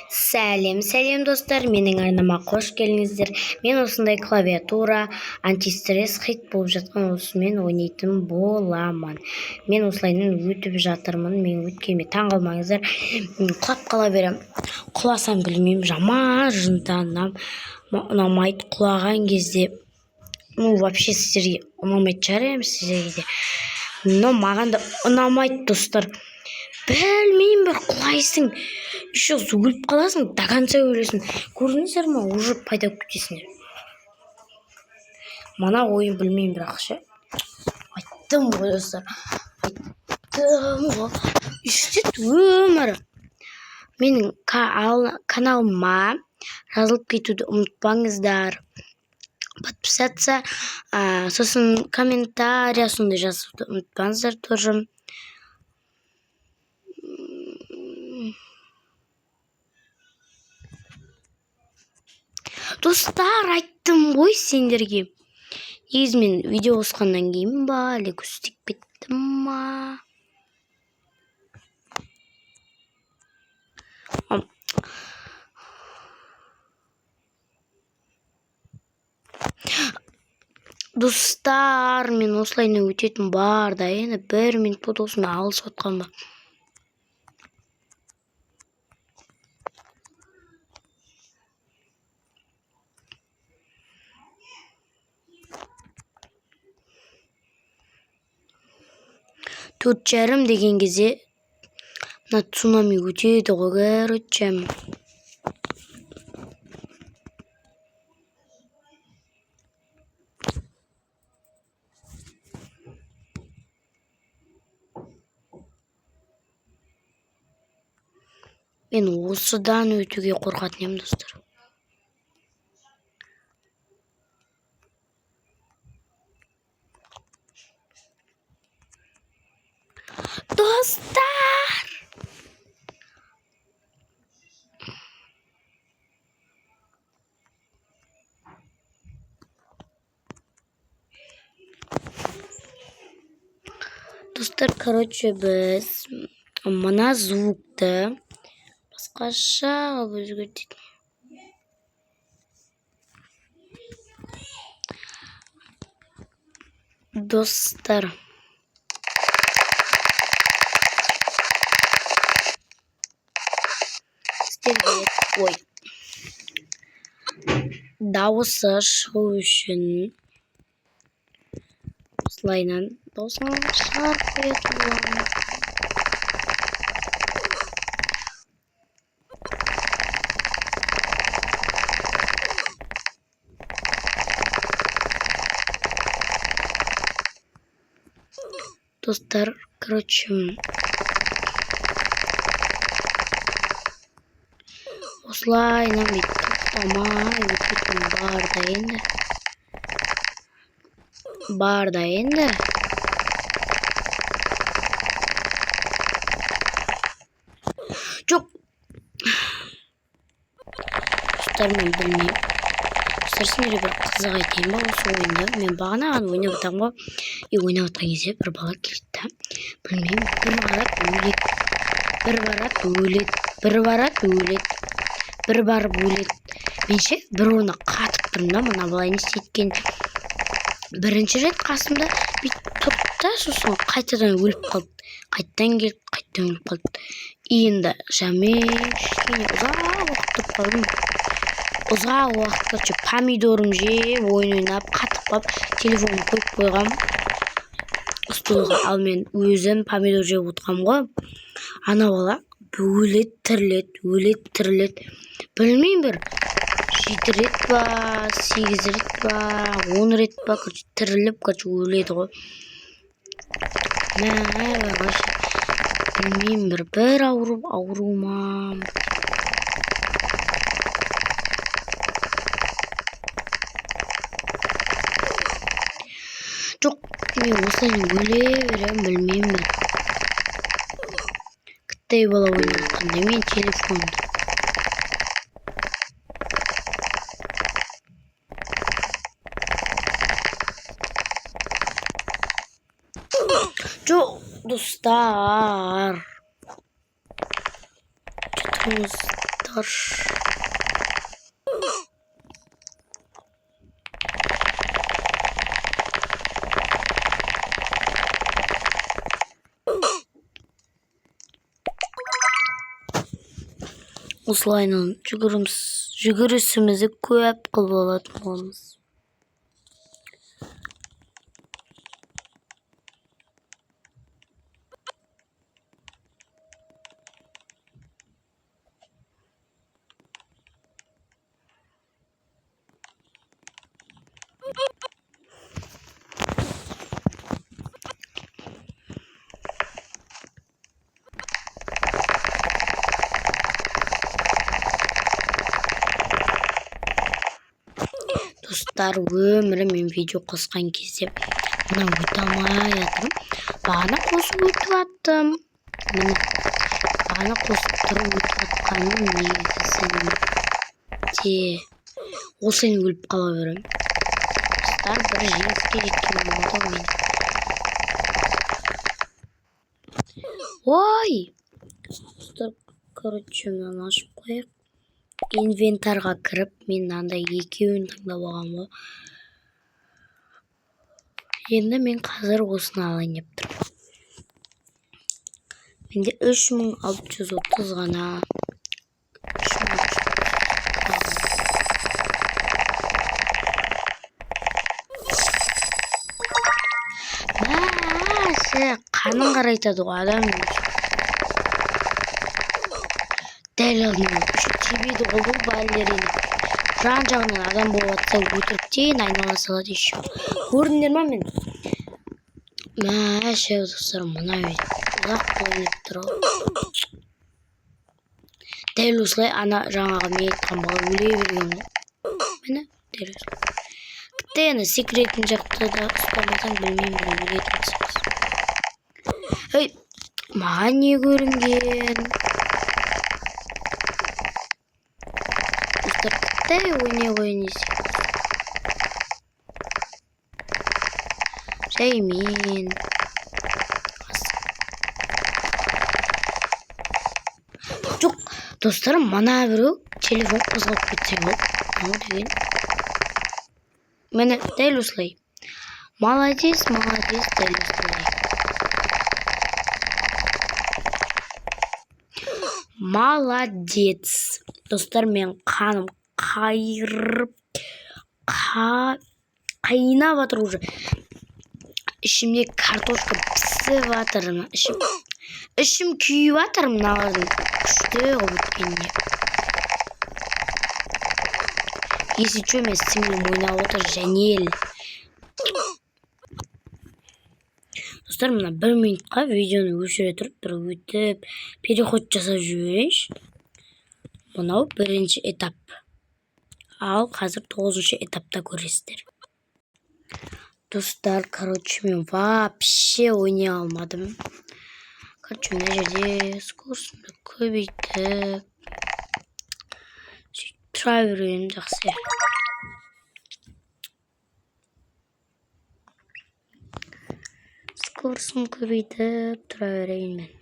Сәлем достар, менің арнама қош келдіңіздер. Мен осындай клавиатура, антистресс хит болып жатқан осымен ойнайтын боламын. Мен осылайынан өтіп жатырмын. Мен өткеніме таң қалмаңыздар. Құлап қала берем. Құласам білмеймін, жаман жынданам. Ұнамайды құлаған кезде. Вообще сіздерге ұнамайды шығар, сіздерге. Но маған да ұнамайды достар. Білмеймін, бір құлайсың, еще өліп қаласың, до конца өлесің. Көрдіңіздер ма, уже пайда кетесіңдер. Мана ойын білмеймін, бірақ ше. Айттым ғой достар. Айттым ғой. Үштет өмірі. Менің каналыма жазылып кетуді ұмытпаңыздар. Подписаться, сосын комментария сондай жазуды ұмытпаңыздар тоже. Достар, айттым ғой сендерге. Негізі мен видео қосқаннан кейін ба, әлі көстеп кеттім ма? Достар, мен осылайына өтетін бар да, енді 1 минут болды осымен алысып отқан ба. Төрт жарым деген кезде мына цунами өтеді ғой, короче. Мен осыдан өтуге қорқатын едім достар. Достар! Достар, короче, біз мына звукты басқаша өзгертейік. Достар, ой, дауысы шығу үшін осылайынан дауысын шығарып қоятын боламын. Достар, короче, осылайынан бүйтіп тоқтамай өтетін бар да енді. Жоқ. Достар, мен білмеймін. Достар, сендерге бір қызық айтайын ба осы ойынды. Мен бағанаған ойнап жатамын ғой. Ойнап жатқан кезде бір бала келді. Білмеймін, бір барып өледі. Бір барып өледі. Менше бір оны қатып тұрмын да, мына бала не істейткен. Бірінші рет қасымда бүйтіп тұрды да, сосын қайтадан өліп қалды. Қайтадан келіп, қайтадан өліп қалды. Енді жәмен кішкене ұзақ уақыт тұрып қалдым. Ұзақ уақытқа помидорым жеп, ойын ойнап, қатып қалып, телефонды қойып қойғам столға. Ал мен өзім помидор жеп отырғам ғой. Ана бала өледі, тіріледі. Білмеймін, бір 7 рет па, 8 рет па, 10 рет па, тіріліп, өледі ғой. Білмеймін, бір ауру ма. Жоқ, мен осылай өле берем, білмеймін. Қыттай бала ойнап жатқанда мен телефонды. Жоқ, достар. болсоңуздар. Осылайынан жүгірісімізді көп қылып алатын боламыз. Достар, өмірі мен видео қосқан кезде мына өте алмай жатырмын. Бағана қосып өтіп аттым. Міне бағана қосып тұрып өтіп атқаным негізінде осыны өліп қала беремін. Достар, бір жеңіске жеткен болды мен. Ой! Достар, короче, мынаны ашып қояйық. Инвентарға кіріп, мен мынандай екеуін таңдап алғам ғой. Енді мен қазір осыны алайын деп тұрмын. Менде 3630 ғана. Қанын қарайтады ғой адам. Дәл алдымен тебеді ғой бұл бәлдерін. Жан жағынан адам болып атса өтіріктен айнала салады еще. Көрдіңдер ма мен? Мәше достар, мына ұзақ ойнап тұр. Дәл осылай ана жаңағы мен айтқан бала өле берген ғой. Міне дәл осылай. Тіпті енді секретін жақты да ұстамасаң білмеймін өлетін сіз. Ей, маған не көрінген? Тіпті ойнай қойынесе. Жаймен. Жоқ, достарым, мана біреу телефон қозғап кетсе болды. Мынау деген. Міне дәл осылай. Молодец, молодец, дәл осылай. Молодец. Достар, мен қаным қайырып қайнап жатыр уже. Ішімде картошка пісіп жатыр. Ішім күйіп жатыр мыналардың. Күшті қылып өткенде. Если что, мен сіңілім ойнап отыр Жәнел. Достар, мына 1 минутқа видеоны өшіре тұрып, бір өтіп, переход жасап жіберейінші. Мынау бірінші этап. Ал қазір 9-шы этапта көресіздер. Достар, короче, мен вообще ойнай алмадым. Короче, мына жерде скоростымды көбейтіп тұра берейін жақсы. Скоростымды көбейтіп тұра берейін мен.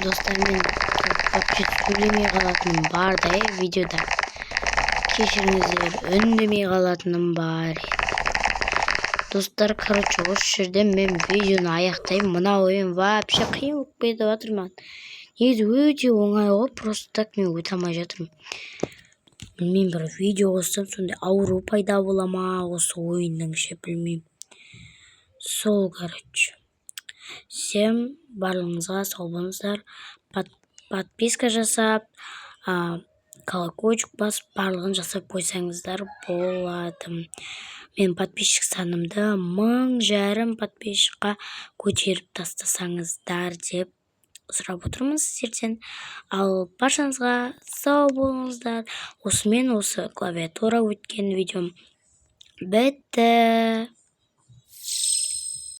Dostlar, men вообще сөйлемей қалатыным бар да видеода. кешіріңіздер, үндемей қалатыным бар еді. Достар, короче, осы жерде мен видеоны аяқтаймын. Мына ойын вообще қиын болып кетіп жатыр маған. Негізі өте оңай ғой, просто так мен өте алмай жатырмын. Білмеймін, бір видео қоссам сондай ауру пайда бола ма осы ойынның ше, білмеймін. Сол, короче. Всем барлығыңызға сау болыңыздар. Подписка жасап, колокольчик басып, барлығын жасап қойсаңыздар болады. Мен подписчик санымды 1500 подписчикқа көтеріп тастасаңыздар деп сұрап отырмын сіздерден. Ал баршаңызға сау болыңыздар. Осымен осы клавиатура өткен видеом бітті.